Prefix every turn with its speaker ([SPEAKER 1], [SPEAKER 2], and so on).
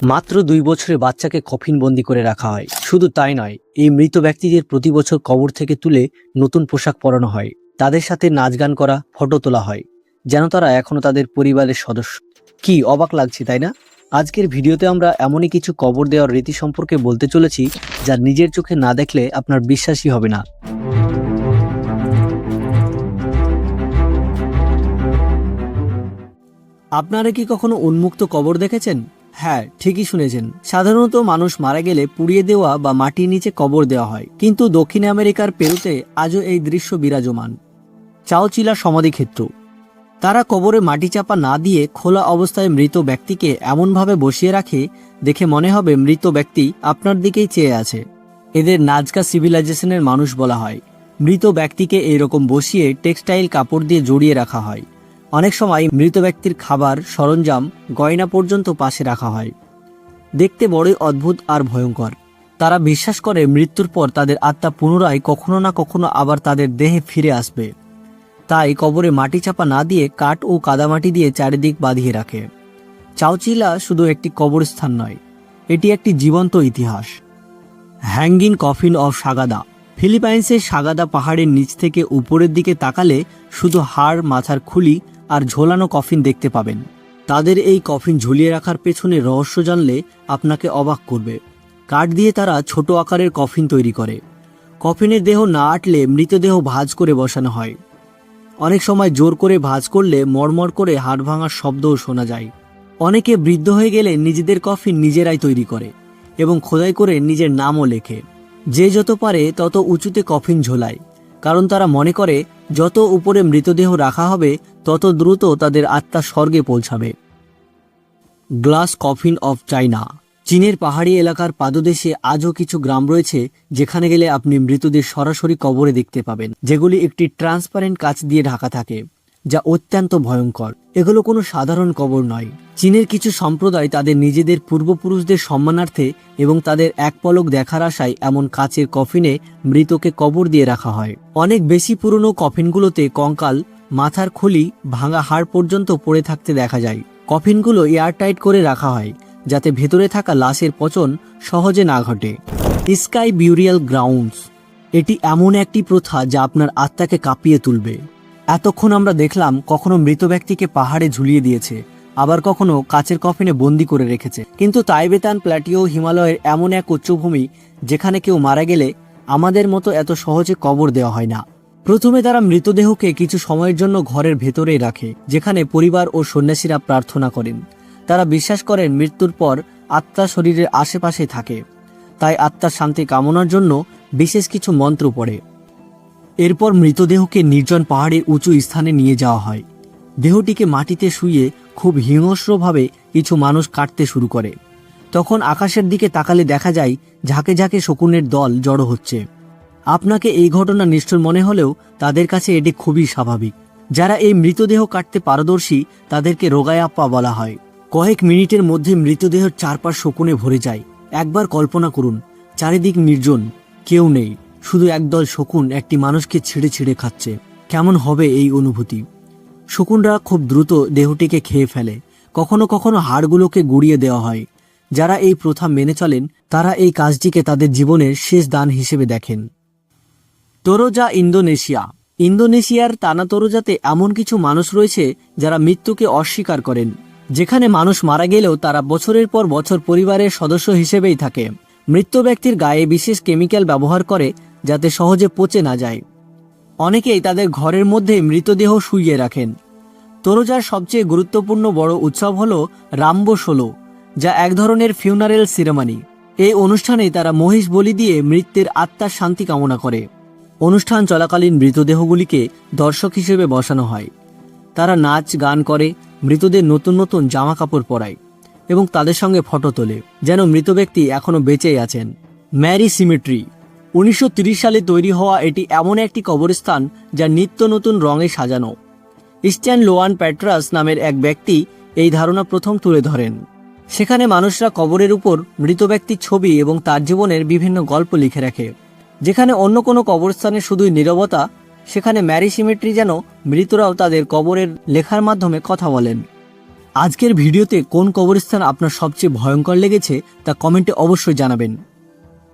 [SPEAKER 1] মাত্র ২ বছরের বাচ্চাকে কফিনবন্দি করে রাখা হয়। শুধু তাই নয়, এই মৃত ব্যক্তিদের প্রতি বছর কবর থেকে তুলে নতুন পোশাক পরানো হয়, তাদের সাথে নাচ গান করা, ফটো তোলা হয়, যেন তারা এখনো তাদের পরিবারের সদস্য। কি অবাক লাগছে, তাই না? আজকের ভিডিওতে আমরা এমনই কিছু কবর দেওয়ার রীতি সম্পর্কে বলতে চলেছি যা নিজের চোখে না দেখলে আপনার বিশ্বাসই হবে না। আপনারা কি কখনো উন্মুক্ত কবর দেখেছেন? হ্যাঁ, ঠিকই শুনেছেন। সাধারণত মানুষ মারা গেলে পুড়িয়ে দেওয়া বা মাটির নিচে কবর দেওয়া হয়, কিন্তু দক্ষিণ আমেরিকার পেরুতে আজও এই দৃশ্য বিরাজমান। চাওচিলা সমাধিক্ষেত্র। তারা কবরে মাটি চাপা না দিয়ে খোলা অবস্থায় মৃত ব্যক্তিকে এমনভাবে বসিয়ে রাখে, দেখে মনে হবে মৃত ব্যক্তি আপনার দিকেই চেয়ে আছে। এদের নাজকা সিভিলাইজেশনের মানুষ বলা হয়। মৃত ব্যক্তিকে এইরকম বসিয়ে টেক্সটাইল কাপড় দিয়ে জড়িয়ে রাখা হয়। অনেক সময় মৃত ব্যক্তির খাবার, সরঞ্জাম, গয়না পর্যন্ত পাশে রাখা হয়। দেখতে বড়ই অদ্ভুত আর ভয়ঙ্কর। তারা বিশ্বাস করে মৃত্যুর পর তাদের আত্মা পুনরায় কখনো না কখনো আবার তাদের দেহে ফিরে আসবে। তাই কবরে মাটি চাপা না দিয়ে কাঠ ও কাদামাটি দিয়ে চারিদিক বাঁধিয়ে রাখে। চাওচিলা শুধু একটি কবরস্থান নয়, এটি একটি জীবন্ত ইতিহাস। Hanging coffin of Sagada. ফিলিপাইন্সের সাগাদা পাহাড়ের নিচ থেকে উপরের দিকে তাকালে শুধু হাড়, মাথার খুলি আর ঝোলানো কফিন দেখতে পাবেন। তাদের এই কফিন ঝুলিয়ে রাখার পেছনে রহস্য জানলে আপনাকে অবাক করবে। কাঠ দিয়ে তারা ছোট আকারের কফিন তৈরি করে। কফিনের দেহ না আটলে মৃতদেহ ভাঁজ করে বসানো হয়। অনেক সময় জোর করে ভাঁজ করলে মড়মড় করে হাড় ভাঙার শব্দও শোনা যায়। অনেকে বৃদ্ধ হয়ে গেলে নিজেদের কফিন নিজেরাই তৈরি করে এবং খোদাই করে নিজের নামও লেখে। যে যত পারে তত উঁচুতে কফিন ঝোলায়, কারণ তারা মনে করে যত উপরে মৃতদেহ রাখা হবে তত দ্রুত তাদের আত্মা স্বর্গে পৌঁছাবে। Glass coffin of China. চীনের পাহাড়ি এলাকার পাদদেশে আজও কিছু গ্রাম রয়েছে যেখানে গেলে আপনি মৃতদের সরাসরি কবরে দেখতে পাবেন, যেগুলি একটি ট্রান্সপারেন্ট কাঁচ দিয়ে ঢাকা থাকে, যা অত্যন্ত ভয়ঙ্কর। এগুলো কোনো সাধারণ কবর নয়। চীনের কিছু সম্প্রদায় তাদের নিজেদের পূর্বপুরুষদের সম্মানার্থে এবং তাদের এক পলক দেখার আশায় এমন কাচের কফিনে মৃতকে কবর দিয়ে রাখা হয়। অনেক বেশি পুরনো কফিনগুলোতে কঙ্কাল, মাথার খুলি, ভাঙা হাড় পর্যন্ত পড়ে থাকতে দেখা যায়। কফিনগুলো এয়ারটাইট করে রাখা হয় যাতে ভেতরে থাকা লাশের পচন সহজে না ঘটে। Sky burial grounds. এটি এমন একটি প্রথা যা আপনার আত্মাকে কাঁপিয়ে তুলবে। এতক্ষণ আমরা দেখলাম কখনো মৃত ব্যক্তিকে পাহাড়ে ঝুলিয়ে দিয়েছে, আবার কখনো কাচের কফিনে বন্দি করে রেখেছে, কিন্তু তাইবেতান প্ল্যাটিও হিমালয়ের এমন এক উচ্চভূমি যেখানে কেউ মারা গেলে আমাদের মতো এত সহজে কবর দেওয়া হয় না। প্রথমে তারা মৃতদেহকে কিছু সময়ের জন্য ঘরের ভেতরেই রাখে, যেখানে পরিবার ও সন্ন্যাসীরা প্রার্থনা করেন। তারা বিশ্বাস করেন মৃত্যুর পর আত্মা শরীরের আশেপাশে থাকে, তাই আত্মার শান্তি কামনার জন্য বিশেষ কিছু মন্ত্র পড়ে। এরপর মৃতদেহকে নির্জন পাহাড়ের উঁচু স্থানে নিয়ে যাওয়া হয়। দেহটিকে মাটিতে শুইয়ে খুব হিংস্রভাবে কিছু মানুষ কাটতে শুরু করে। তখন আকাশের দিকে তাকালে দেখা যায় ঝাঁকে ঝাঁকে শকুনের দল জড়ো হচ্ছে। আপনাকে এই ঘটনা নিষ্ঠুর মনে হলেও তাদের কাছে এটি খুবই স্বাভাবিক। যারা এই মৃতদেহ কাটতে পারদর্শী তাদেরকে রোগায়াপ্পা বলা হয়। কয়েক মিনিটের মধ্যে মৃতদেহের চারপাশ শকুনে ভরে যায়। একবার কল্পনা করুন, চারিদিক নির্জন, কেউ নেই, শুধু একদল শকুন একটি মানুষকে ছিঁড়ে ছিঁড়ে খাচ্ছে। কেমন হবে এই অনুভূতি? শকুনরা খুব দ্রুত দেহটিকে খেয়ে ফেলে। কখনো কখনো হাড়গুলোকে গুঁড়িয়ে দেওয়া হয়। যারা এই প্রথা মেনে চলেন তারা এই কাজটিকে তাদের জীবনের শেষ দান হিসেবে দেখেন। তোরোজা, ইন্দোনেশিয়া। ইন্দোনেশিয়ার তানা তোরোজাতে এমন কিছু মানুষ রয়েছে যারা মৃত্যুকে অস্বীকার করেন। যেখানে মানুষ মারা গেলেও তারা বছরের পর বছর পরিবারের সদস্য হিসেবেই থাকে। মৃত ব্যক্তির গায়ে বিশেষ কেমিক্যাল ব্যবহার করে যাতে সহজে পচে না যায়। অনেকেই তাদের ঘরের মধ্যে মৃতদেহ শুইয়ে রাখেন। তোরোজার সবচেয়ে গুরুত্বপূর্ণ বড় উৎসব হল রাম্বো সোলো, যা এক ধরনের ফিউনারেল সিরেমনি। এই অনুষ্ঠানে তারা মহিষ বলি দিয়ে মৃত্যুর আত্মার শান্তি কামনা করে। অনুষ্ঠান চলাকালীন মৃতদেহগুলিকে দর্শক হিসেবে বসানো হয়। তারা নাচ গান করে, মৃতদের নতুন নতুন জামা কাপড় পরায় এবং তাদের সঙ্গে ফটো তোলে, যেন মৃত ব্যক্তি এখনও বেঁচেই আছেন। Mary symmetry. 1930 সালে তৈরি হওয়া এটি এমন একটি কবরস্থান যা নিত্য নতুন রঙে সাজানো। স্ট্যান লোয়ান প্যাট্রাস নামের এক ব্যক্তি এই ধারণা প্রথম তুলে ধরেন। সেখানে মানুষরা কবরের উপর মৃত ব্যক্তির ছবি এবং তার জীবনের বিভিন্ন গল্প লিখে রাখে। যেখানে অন্য কোনো কবরস্থানে শুধুই নীরবতা, সেখানে ম্যারি সিমেট্রি যেন মৃতরাও তাদের কবরের লেখার মাধ্যমে কথা বলেন। আজকের ভিডিওতে কোন কবরস্থান আপনার সবচেয়ে ভয়ঙ্কর লেগেছে তা কমেন্টে অবশ্যই জানাবেন।